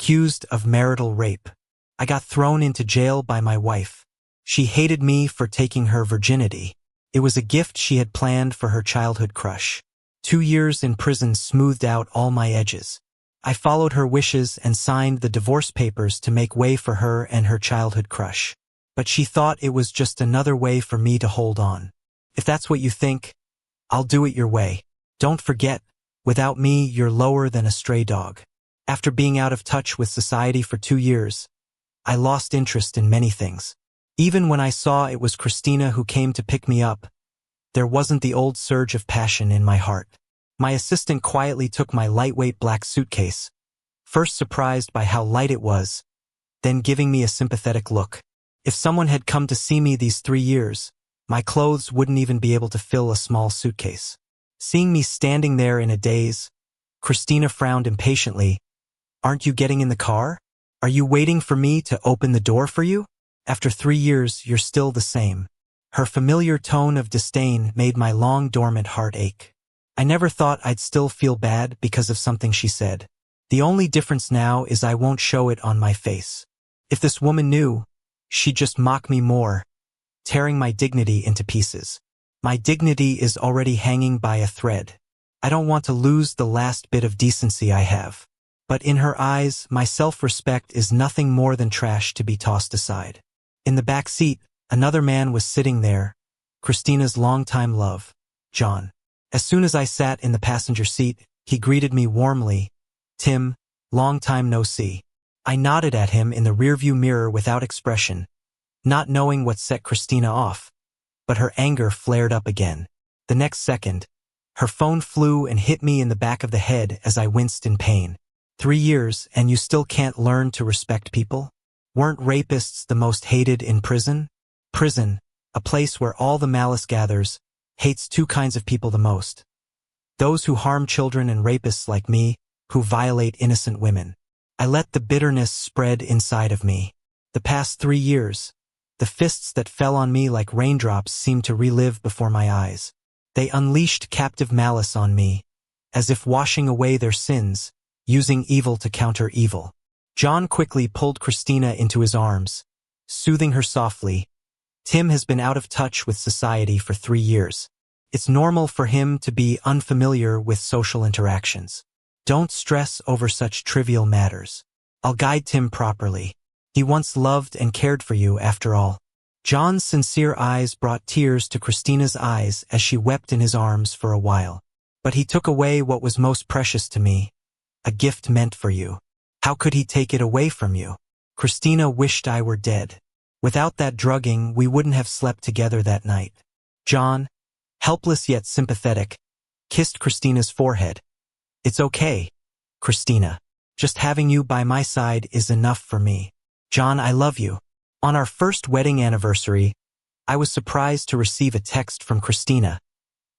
accused of marital rape. I got thrown into jail by my wife. She hated me for taking her virginity. It was a gift she had planned for her childhood crush. 2 years in prison smoothed out all my edges. I followed her wishes and signed the divorce papers to make way for her and her childhood crush. But she thought it was just another way for me to hold on. If that's what you think, I'll do it your way. Don't forget, without me, you're lower than a stray dog. After being out of touch with society for 2 years, I lost interest in many things. Even when I saw it was Christina who came to pick me up, there wasn't the old surge of passion in my heart. My assistant quietly took my lightweight black suitcase, first surprised by how light it was, then giving me a sympathetic look. If someone had come to see me these 3 years, my clothes wouldn't even be able to fill a small suitcase. Seeing me standing there in a daze, Christina frowned impatiently. "Aren't you getting in the car? Are you waiting for me to open the door for you? After 3 years, you're still the same." Her familiar tone of disdain made my long dormant heart ache. I never thought I'd still feel bad because of something she said. The only difference now is I won't show it on my face. If this woman knew, she'd just mock me more, tearing my dignity into pieces. My dignity is already hanging by a thread. I don't want to lose the last bit of decency I have. But in her eyes, my self-respect is nothing more than trash to be tossed aside. In the back seat, another man was sitting there, Christina's longtime love, John. As soon as I sat in the passenger seat, he greeted me warmly. "Tim, long time no see." I nodded at him in the rearview mirror without expression, not knowing what set Christina off, but her anger flared up again. The next second, her phone flew and hit me in the back of the head as I winced in pain. 3 years and you still can't learn to respect people? Weren't rapists the most hated in prison? Prison, a place where all the malice gathers, hates 2 kinds of people the most. Those who harm children and rapists like me, who violate innocent women. I let the bitterness spread inside of me. The past 3 years, the fists that fell on me like raindrops seemed to relive before my eyes. They unleashed captive malice on me, as if washing away their sins, using evil to counter evil. John quickly pulled Christina into his arms, soothing her softly. "Tim has been out of touch with society for 3 years. It's normal for him to be unfamiliar with social interactions. Don't stress over such trivial matters. I'll guide Tim properly. He once loved and cared for you after all." John's sincere eyes brought tears to Christina's eyes as she wept in his arms for a while. "But he took away what was most precious to me, a gift meant for you. How could he take it away from you?" Christina wished I were dead. Without that drugging, we wouldn't have slept together that night. John, helpless yet sympathetic, kissed Christina's forehead. "It's okay, Christina. Just having you by my side is enough for me. John, I love you." On our first wedding anniversary, I was surprised to receive a text from Christina,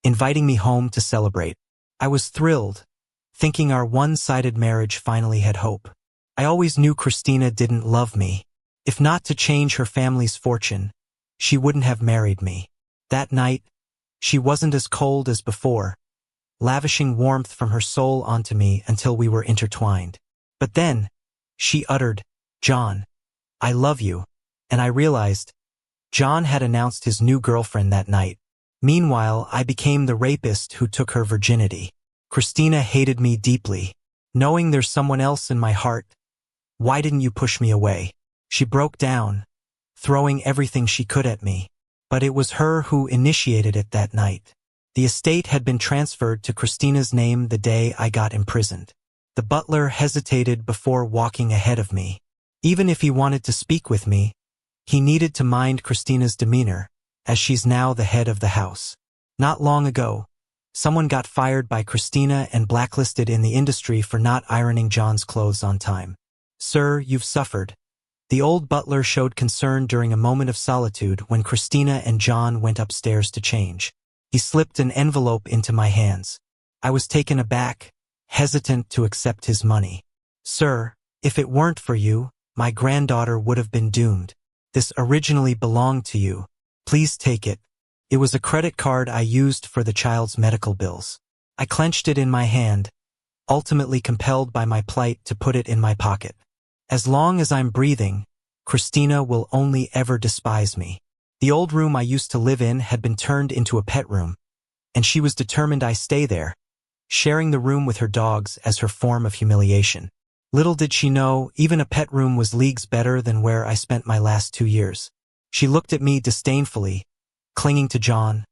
inviting me home to celebrate. I was thrilled, thinking our one-sided marriage finally had hope. I always knew Christina didn't love me. If not to change her family's fortune, she wouldn't have married me. That night, she wasn't as cold as before, lavishing warmth from her soul onto me until we were intertwined. But then, she uttered, "John, I love you," and I realized John had announced his new girlfriend that night. Meanwhile, I became the rapist who took her virginity. Christina hated me deeply. "Knowing there's someone else in my heart, why didn't you push me away?" She broke down, throwing everything she could at me. But it was her who initiated it that night. The estate had been transferred to Christina's name the day I got imprisoned. The butler hesitated before walking ahead of me. Even if he wanted to speak with me, he needed to mind Christina's demeanor, as she's now the head of the house. Not long ago, someone got fired by Christina and blacklisted in the industry for not ironing John's clothes on time. "Sir, you've suffered." The old butler showed concern during a moment of solitude when Christina and John went upstairs to change. He slipped an envelope into my hands. I was taken aback, hesitant to accept his money. "Sir, if it weren't for you, my granddaughter would have been doomed. This originally belonged to you. Please take it." It was a credit card I used for the child's medical bills. I clenched it in my hand, ultimately compelled by my plight to put it in my pocket. As long as I'm breathing, Christina will only ever despise me. The old room I used to live in had been turned into a pet room, and she was determined I stay there, sharing the room with her dogs as her form of humiliation. Little did she know, even a pet room was leagues better than where I spent my last 2 years. She looked at me disdainfully, clinging to John.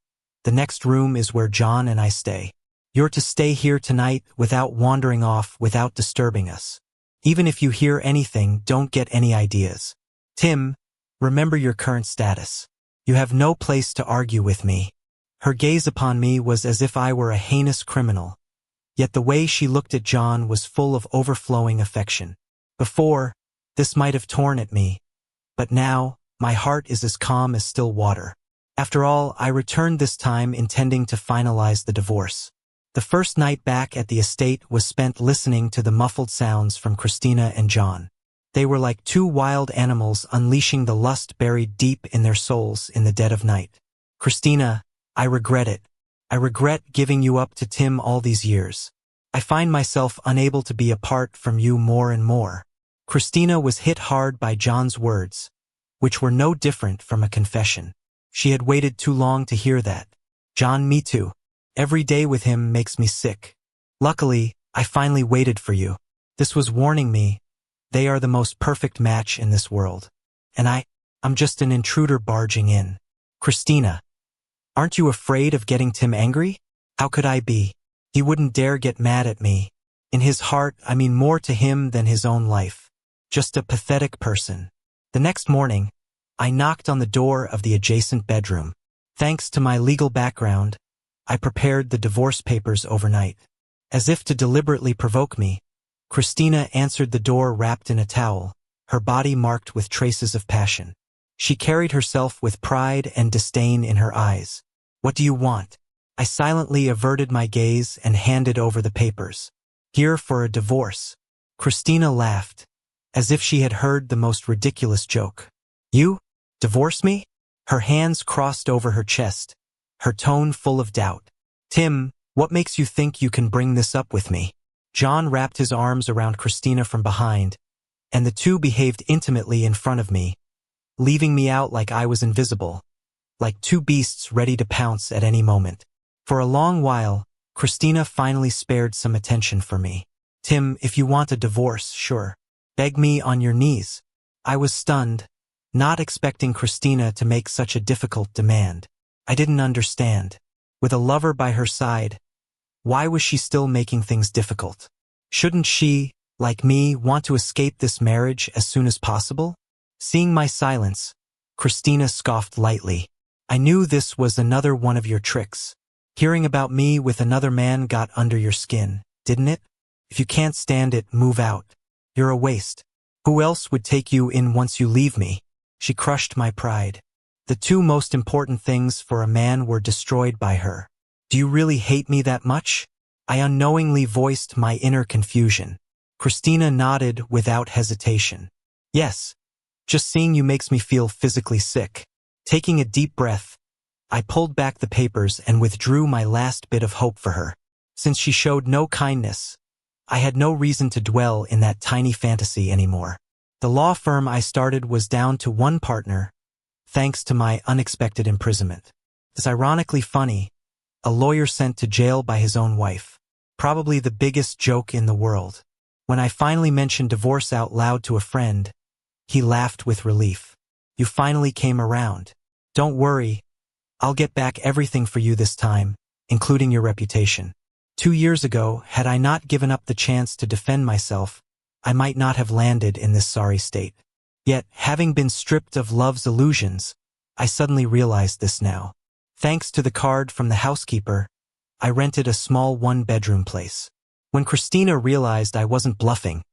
The next room is where John and I stay. You're to stay here tonight without wandering off, without disturbing us. Even if you hear anything, don't get any ideas. Tim, remember your current status. You have no place to argue with me. Her gaze upon me was as if I were a heinous criminal. Yet the way she looked at John was full of overflowing affection. Before, this might have torn at me, but now, my heart is as calm as still water. After all, I returned this time intending to finalize the divorce. The first night back at the estate was spent listening to the muffled sounds from Christina and John. They were like two wild animals unleashing the lust buried deep in their souls in the dead of night. Christina, I regret it. I regret giving you up to Tim all these years. I find myself unable to be apart from you more and more. Christina was hit hard by John's words, which were no different from a confession. She had waited too long to hear that. John, me too. Every day with him makes me sick. Luckily, I finally waited for you. This was warning me. They are the most perfect match in this world. And I'm just an intruder barging in. Christina, aren't you afraid of getting Tim angry? How could I be? He wouldn't dare get mad at me. In his heart, I mean more to him than his own life. Just a pathetic person. The next morning, I knocked on the door of the adjacent bedroom. Thanks to my legal background, I prepared the divorce papers overnight. As if to deliberately provoke me, Christina answered the door wrapped in a towel, her body marked with traces of passion. She carried herself with pride and disdain in her eyes. What do you want? I silently averted my gaze and handed over the papers. Here for a divorce. Christina laughed, as if she had heard the most ridiculous joke. You? Divorce me? Her hands crossed over her chest, her tone full of doubt. Tim, what makes you think you can bring this up with me? John wrapped his arms around Christina from behind, and the two behaved intimately in front of me, leaving me out like I was invisible, like two beasts ready to pounce at any moment. For a long while, Christina finally spared some attention for me. Tim, if you want a divorce, sure. Beg me on your knees. I was stunned, not expecting Christina to make such a difficult demand. I didn't understand. With a lover by her side, why was she still making things difficult? Shouldn't she, like me, want to escape this marriage as soon as possible? Seeing my silence, Christina scoffed lightly. I knew this was another one of your tricks. Hearing about me with another man got under your skin, didn't it? If you can't stand it, move out. You're a waste. Who else would take you in once you leave me? She crushed my pride. The two most important things for a man were destroyed by her. Do you really hate me that much? I unknowingly voiced my inner confusion. Christina nodded without hesitation. Yes. Just seeing you makes me feel physically sick. Taking a deep breath, I pulled back the papers and withdrew my last bit of hope for her. Since she showed no kindness, I had no reason to dwell in that tiny fantasy anymore. The law firm I started was down to one partner, thanks to my unexpected imprisonment. It's ironically funny, a lawyer sent to jail by his own wife. Probably the biggest joke in the world. When I finally mentioned divorce out loud to a friend, he laughed with relief. You finally came around. Don't worry, I'll get back everything for you this time, including your reputation. 2 years ago, had I not given up the chance to defend myself, I might not have landed in this sorry state. Yet, having been stripped of love's illusions, I suddenly realized this now. Thanks to the card from the housekeeper, I rented a small one-bedroom place. When Christina realized I wasn't bluffing,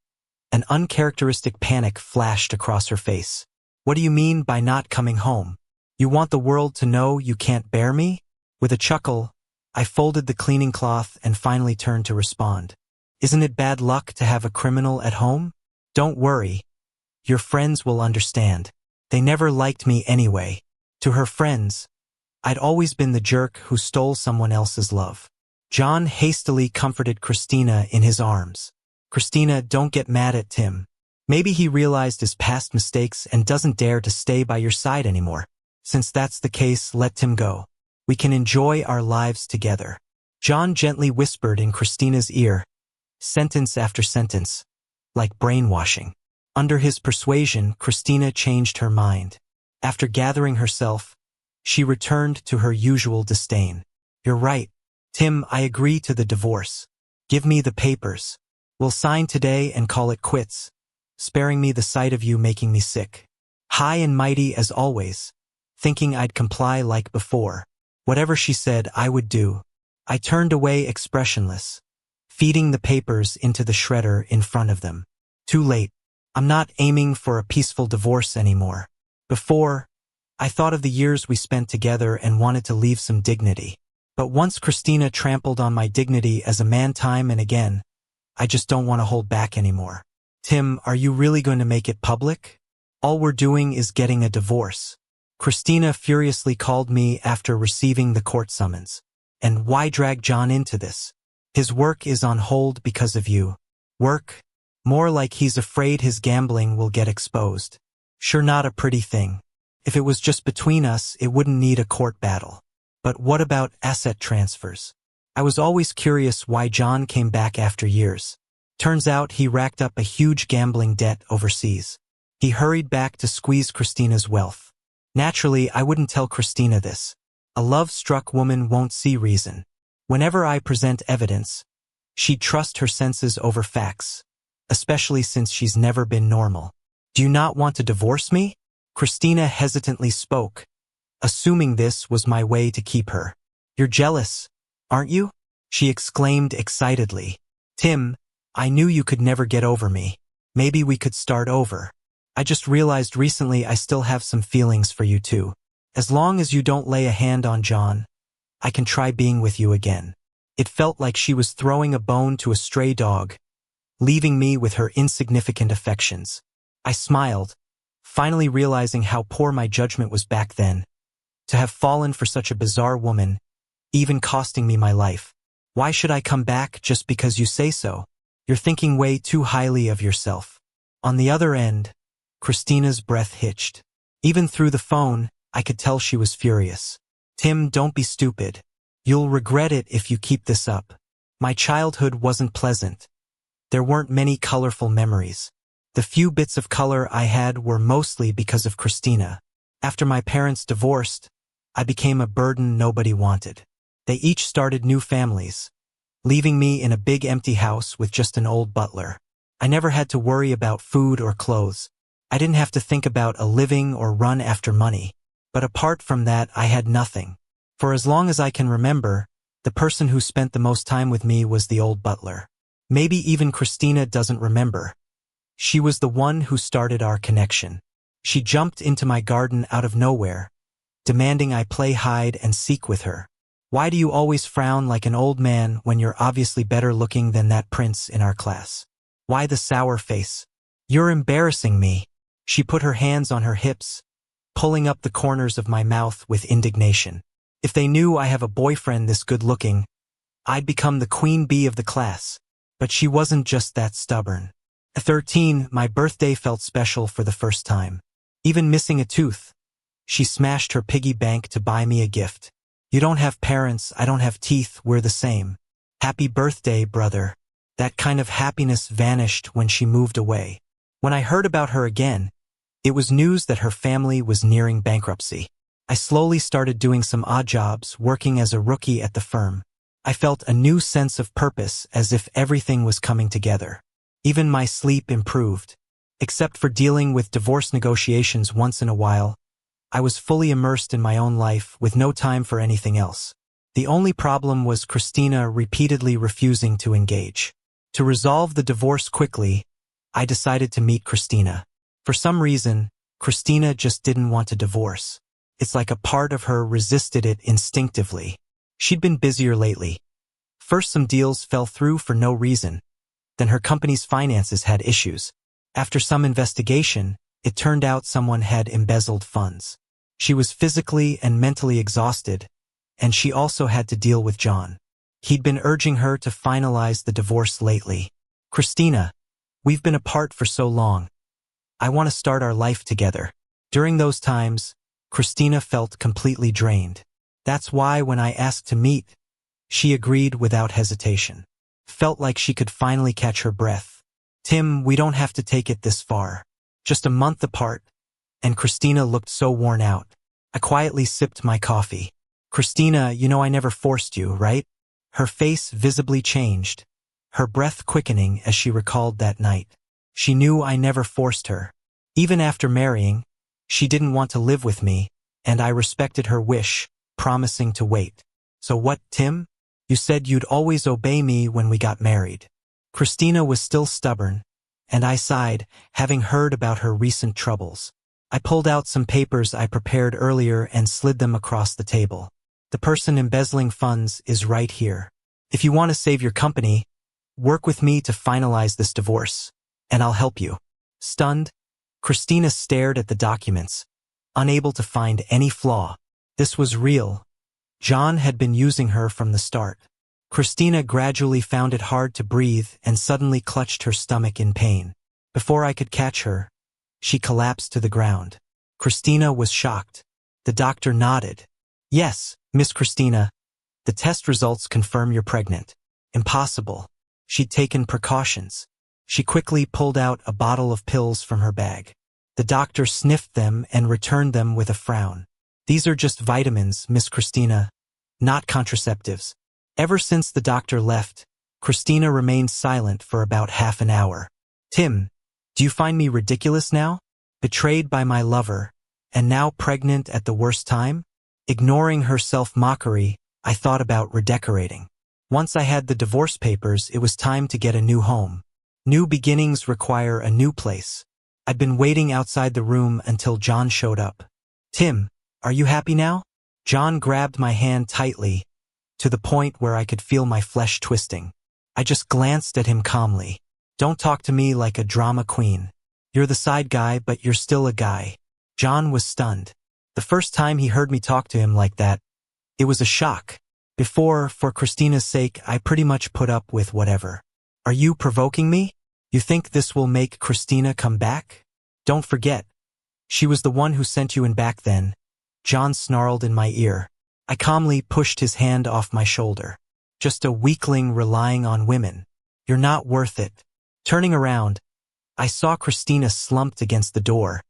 an uncharacteristic panic flashed across her face. What do you mean by not coming home? You want the world to know you can't bear me? With a chuckle, I folded the cleaning cloth and finally turned to respond. Isn't it bad luck to have a criminal at home? Don't worry. Your friends will understand. They never liked me anyway. To her friends, I'd always been the jerk who stole someone else's love. John hastily comforted Christina in his arms. Christina, don't get mad at Tim. Maybe he realized his past mistakes and doesn't dare to stay by your side anymore. Since that's the case, let Tim go. We can enjoy our lives together. John gently whispered in Christina's ear, sentence after sentence, like brainwashing. Under his persuasion, Christina changed her mind. After gathering herself, she returned to her usual disdain. You're right, Tim, I agree to the divorce. Give me the papers. We'll sign today and call it quits, sparing me the sight of you making me sick. High and mighty as always, thinking I'd comply like before. Whatever she said, I would do. I turned away expressionless, feeding the papers into the shredder in front of them. Too late. I'm not aiming for a peaceful divorce anymore. Before, I thought of the years we spent together and wanted to leave some dignity. But once Christina trampled on my dignity as a man time and again, I just don't want to hold back anymore. Tim, are you really going to make it public? All we're doing is getting a divorce. Christina furiously called me after receiving the court summons. And why drag John into this? His work is on hold because of you. Work? More like he's afraid his gambling will get exposed. Sure, not a pretty thing. If it was just between us, it wouldn't need a court battle. But what about asset transfers? I was always curious why John came back after years. Turns out he racked up a huge gambling debt overseas. He hurried back to squeeze Christina's wealth. Naturally, I wouldn't tell Christina this. A love-struck woman won't see reason. Whenever I present evidence, she'd trust her senses over facts, especially since she's never been normal. Do you not want to divorce me? Christina hesitantly spoke, assuming this was my way to keep her. You're jealous, aren't you? She exclaimed excitedly. Tim, I knew you could never get over me. Maybe we could start over. I just realized recently I still have some feelings for you too. As long as you don't lay a hand on John, I can try being with you again. It felt like she was throwing a bone to a stray dog, leaving me with her insignificant affections. I smiled, finally realizing how poor my judgment was back then. To have fallen for such a bizarre woman, even costing me my life. Why should I come back just because you say so? You're thinking way too highly of yourself. On the other end, Christina's breath hitched. Even through the phone, I could tell she was furious. Tim, don't be stupid. You'll regret it if you keep this up. My childhood wasn't pleasant. There weren't many colorful memories. The few bits of color I had were mostly because of Christina. After my parents divorced, I became a burden nobody wanted. They each started new families, leaving me in a big empty house with just an old butler. I never had to worry about food or clothes. I didn't have to think about a living or run after money. But apart from that, I had nothing. For as long as I can remember, the person who spent the most time with me was the old butler. Maybe even Christina doesn't remember. She was the one who started our connection. She jumped into my garden out of nowhere, demanding I play hide and seek with her. Why do you always frown like an old man when you're obviously better looking than that prince in our class? Why the sour face? You're embarrassing me. She put her hands on her hips, pulling up the corners of my mouth with indignation. If they knew I have a boyfriend this good-looking, I'd become the queen bee of the class. But she wasn't just that stubborn. At 13, my birthday felt special for the first time. Even missing a tooth, she smashed her piggy bank to buy me a gift. You don't have parents, I don't have teeth, we're the same. Happy birthday, brother. That kind of happiness vanished when she moved away. When I heard about her again, it was news that her family was nearing bankruptcy. I slowly started doing some odd jobs, working as a rookie at the firm. I felt a new sense of purpose, as if everything was coming together. Even my sleep improved. Except for dealing with divorce negotiations once in a while, I was fully immersed in my own life with no time for anything else. The only problem was Christina repeatedly refusing to engage. To resolve the divorce quickly, I decided to meet Christina. For some reason, Christina just didn't want a divorce. It's like a part of her resisted it instinctively. She'd been busier lately. First, some deals fell through for no reason. Then her company's finances had issues. After some investigation, it turned out someone had embezzled funds. She was physically and mentally exhausted, and she also had to deal with John. He'd been urging her to finalize the divorce lately. Christina, we've been apart for so long. I want to start our life together. During those times, Christina felt completely drained. That's why when I asked to meet, she agreed without hesitation. Felt like she could finally catch her breath. Tim, we don't have to take it this far. Just a month apart, and Christina looked so worn out. I quietly sipped my coffee. Christina, you know I never forced you, right? Her face visibly changed, her breath quickening as she recalled that night. She knew I never forced her. Even after marrying, she didn't want to live with me, and I respected her wish, promising to wait. So what, Tim? You said you'd always obey me when we got married. Christina was still stubborn, and I sighed, having heard about her recent troubles. I pulled out some papers I prepared earlier and slid them across the table. The person embezzling funds is right here. If you want to save your company, work with me to finalize this divorce, and I'll help you. Stunned, Christina stared at the documents, unable to find any flaw. This was real. John had been using her from the start. Christina gradually found it hard to breathe and suddenly clutched her stomach in pain. Before I could catch her, she collapsed to the ground. Christina was shocked. The doctor nodded. Yes, Miss Christina, the test results confirm you're pregnant. Impossible. She'd taken precautions. She quickly pulled out a bottle of pills from her bag. The doctor sniffed them and returned them with a frown. These are just vitamins, Miss Christina, not contraceptives. Ever since the doctor left, Christina remained silent for about half an hour. Tim, do you find me ridiculous now? Betrayed by my lover, and now pregnant at the worst time? Ignoring her self-mockery, I thought about redecorating. Once I had the divorce papers, it was time to get a new home. New beginnings require a new place. I'd been waiting outside the room until John showed up. Tim, are you happy now? John grabbed my hand tightly, to the point where I could feel my flesh twisting. I just glanced at him calmly. Don't talk to me like a drama queen. You're the side guy, but you're still a guy. John was stunned. The first time he heard me talk to him like that, it was a shock. Before, for Christina's sake, I pretty much put up with whatever. Are you provoking me? You think this will make Christina come back? Don't forget, she was the one who sent you in back then. John snarled in my ear. I calmly pushed his hand off my shoulder. Just a weakling relying on women. You're not worth it. Turning around, I saw Christina slumped against the door,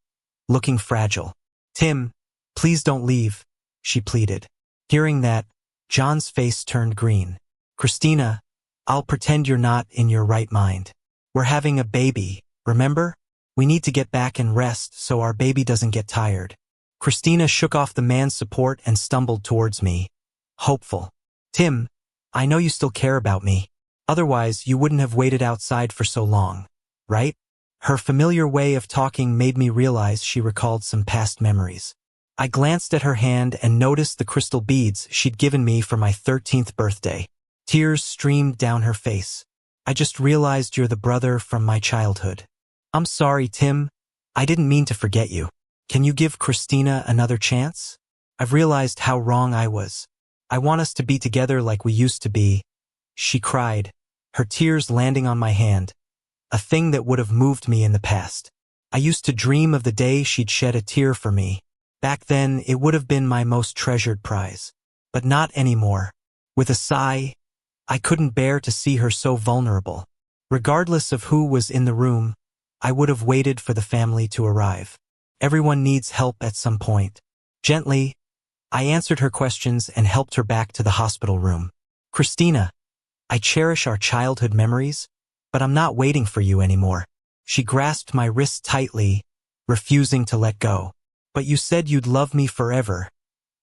looking fragile. Tim, please don't leave, she pleaded. Hearing that, John's face turned green. Christina, I'll pretend you're not in your right mind. We're having a baby, remember? We need to get back and rest so our baby doesn't get tired. Christina shook off the man's support and stumbled towards me, hopeful. Tim, I know you still care about me. Otherwise, you wouldn't have waited outside for so long, right? Her familiar way of talking made me realize she recalled some past memories. I glanced at her hand and noticed the crystal beads she'd given me for my 13th birthday. Tears streamed down her face. I just realized you're the brother from my childhood. I'm sorry, Tim. I didn't mean to forget you. Can you give Christina another chance? I've realized how wrong I was. I want us to be together like we used to be. She cried, her tears landing on my hand, a thing that would have moved me in the past. I used to dream of the day she'd shed a tear for me. Back then, it would have been my most treasured prize. But not anymore. With a sigh, I couldn't bear to see her so vulnerable. Regardless of who was in the room, I would have waited for the family to arrive. Everyone needs help at some point. Gently, I answered her questions and helped her back to the hospital room. Christina, I cherish our childhood memories, but I'm not waiting for you anymore. She grasped my wrist tightly, refusing to let go. But you said you'd love me forever.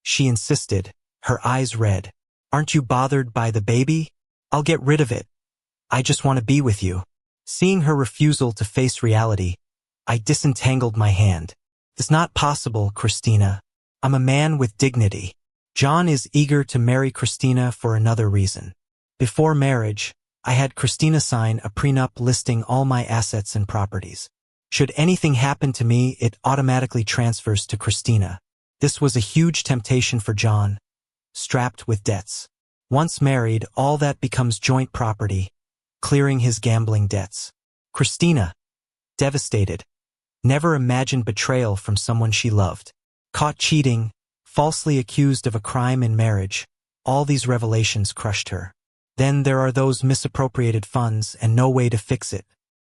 She insisted, her eyes red. Aren't you bothered by the baby? I'll get rid of it. I just want to be with you. Seeing her refusal to face reality, I disentangled my hand. It's not possible, Christina. I'm a man with dignity. John is eager to marry Christina for another reason. Before marriage, I had Christina sign a prenup listing all my assets and properties. Should anything happen to me, it automatically transfers to Christina. This was a huge temptation for John, strapped with debts. Once married, all that becomes joint property, clearing his gambling debts. Christina, devastated, Never imagined betrayal from someone she loved. Caught cheating, falsely accused of a crime in marriage. All these revelations crushed her. Then there are those misappropriated funds and no way to fix it.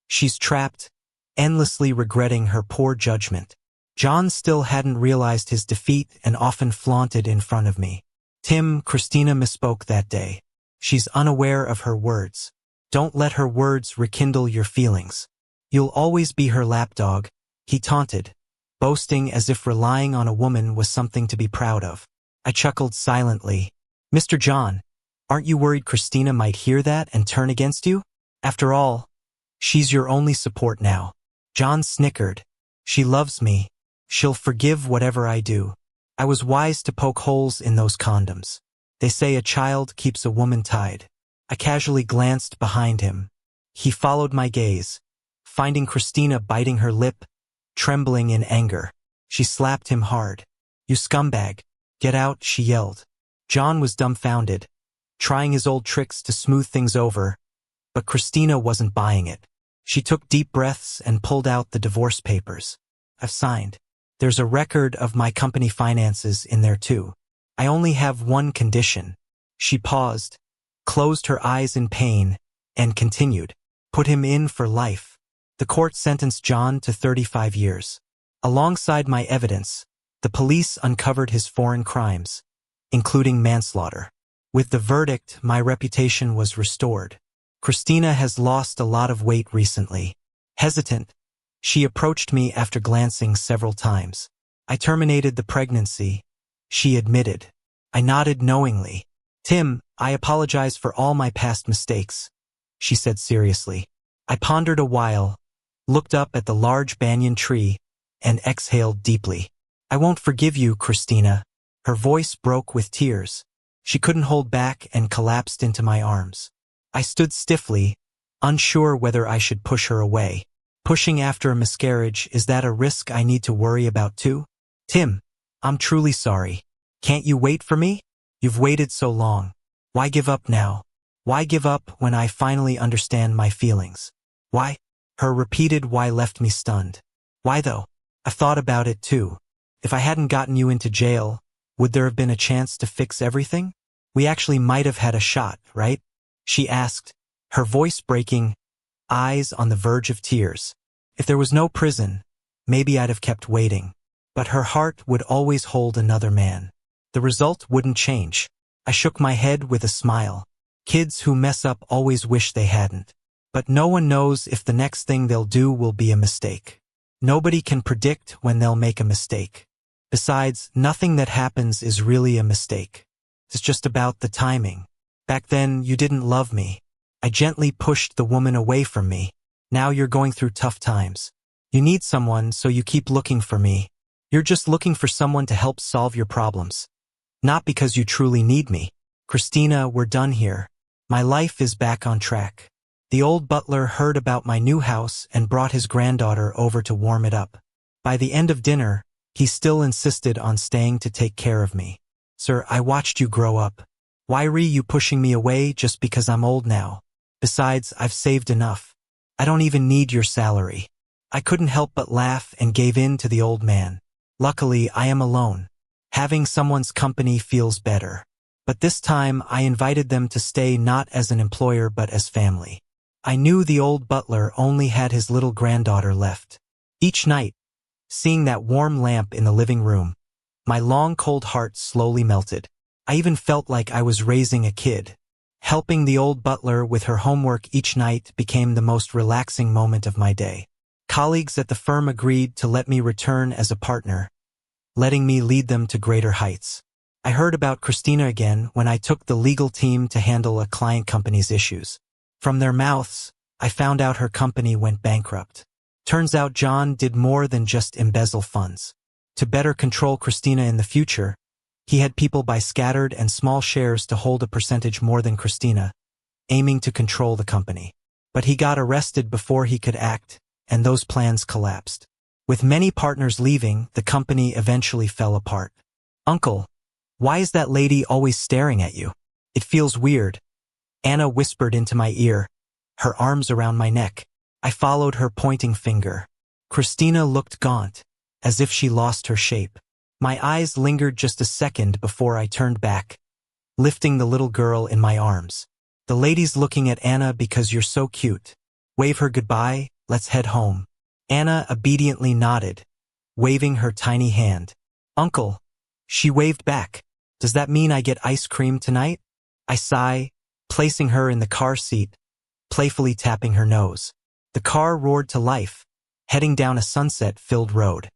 She's trapped, endlessly regretting her poor judgment. John still hadn't realized his defeat and often flaunted in front of me. Tim, Christina misspoke that day. She's unaware of her words. Don't let her words rekindle your feelings. You'll always be her lapdog, he taunted, boasting as if relying on a woman was something to be proud of. I chuckled silently. Mr. John, aren't you worried Christina might hear that and turn against you? After all, she's your only support now. John snickered. She loves me. She'll forgive whatever I do. I was wise to poke holes in those condoms. They say a child keeps a woman tied. I casually glanced behind him. He followed my gaze, finding Christina biting her lip, trembling in anger. She slapped him hard. You scumbag. Get out, she yelled. John was dumbfounded, trying his old tricks to smooth things over, but Christina wasn't buying it. She took deep breaths and pulled out the divorce papers. I've signed. There's a record of my company finances in there too. I only have one condition. She paused, closed her eyes in pain, and continued. Put him in for life. The court sentenced John to 35 years. Alongside my evidence, the police uncovered his foreign crimes, including manslaughter. With the verdict, my reputation was restored. Christina has lost a lot of weight recently. Hesitant, she approached me after glancing several times. I terminated the pregnancy, she admitted. I nodded knowingly. Tim, I apologize for all my past mistakes, she said seriously. I pondered a while, looked up at the large banyan tree, and exhaled deeply. I won't forgive you, Christina. Her voice broke with tears. She couldn't hold back and collapsed into my arms. I stood stiffly, unsure whether I should push her away. Pushing after a miscarriage, is that a risk I need to worry about too? Tim, I'm truly sorry. Can't you wait for me? You've waited so long. Why give up now? Why give up when I finally understand my feelings? Why? Her repeated why left me stunned. Why though? I've thought about it too. If I hadn't gotten you into jail, would there have been a chance to fix everything? We actually might have had a shot, right? She asked, her voice breaking, eyes on the verge of tears. If there was no prison, maybe I'd have kept waiting. But her heart would always hold another man. The result wouldn't change. I shook my head with a smile. Kids who mess up always wish they hadn't. But no one knows if the next thing they'll do will be a mistake. Nobody can predict when they'll make a mistake. Besides, nothing that happens is really a mistake. It's just about the timing. Back then, you didn't love me. I gently pushed the woman away from me. Now you're going through tough times. You need someone, so you keep looking for me. You're just looking for someone to help solve your problems. Not because you truly need me. Christina, we're done here. My life is back on track. The old butler heard about my new house and brought his granddaughter over to warm it up. By the end of dinner, he still insisted on staying to take care of me. Sir, I watched you grow up. Why are you pushing me away just because I'm old now? Besides, I've saved enough. I don't even need your salary. I couldn't help but laugh and gave in to the old man. Luckily, I am alone. Having someone's company feels better. But this time, I invited them to stay not as an employer but as family. I knew the old butler only had his little granddaughter left. Each night, seeing that warm lamp in the living room, my long cold heart slowly melted. I even felt like I was raising a kid. Helping the old butler with her homework each night became the most relaxing moment of my day. Colleagues at the firm agreed to let me return as a partner, letting me lead them to greater heights. I heard about Christina again when I took the legal team to handle a client company's issues. From their mouths, I found out her company went bankrupt. Turns out John did more than just embezzle funds. To better control Christina in the future, he had people buy scattered and small shares to hold a percentage more than Christina, aiming to control the company. But he got arrested before he could act, and those plans collapsed. With many partners leaving, the company eventually fell apart. Uncle, why is that lady always staring at you? It feels weird. Anna whispered into my ear, her arms around my neck. I followed her pointing finger. Christina looked gaunt, as if she lost her shape. My eyes lingered just a second before I turned back, lifting the little girl in my arms. The lady's looking at Anna because you're so cute. Wave her goodbye, let's head home. Anna obediently nodded, waving her tiny hand. Uncle, she waved back. Does that mean I get ice cream tonight? I sigh, placing her in the car seat, playfully tapping her nose. The car roared to life, heading down a sunset-filled road.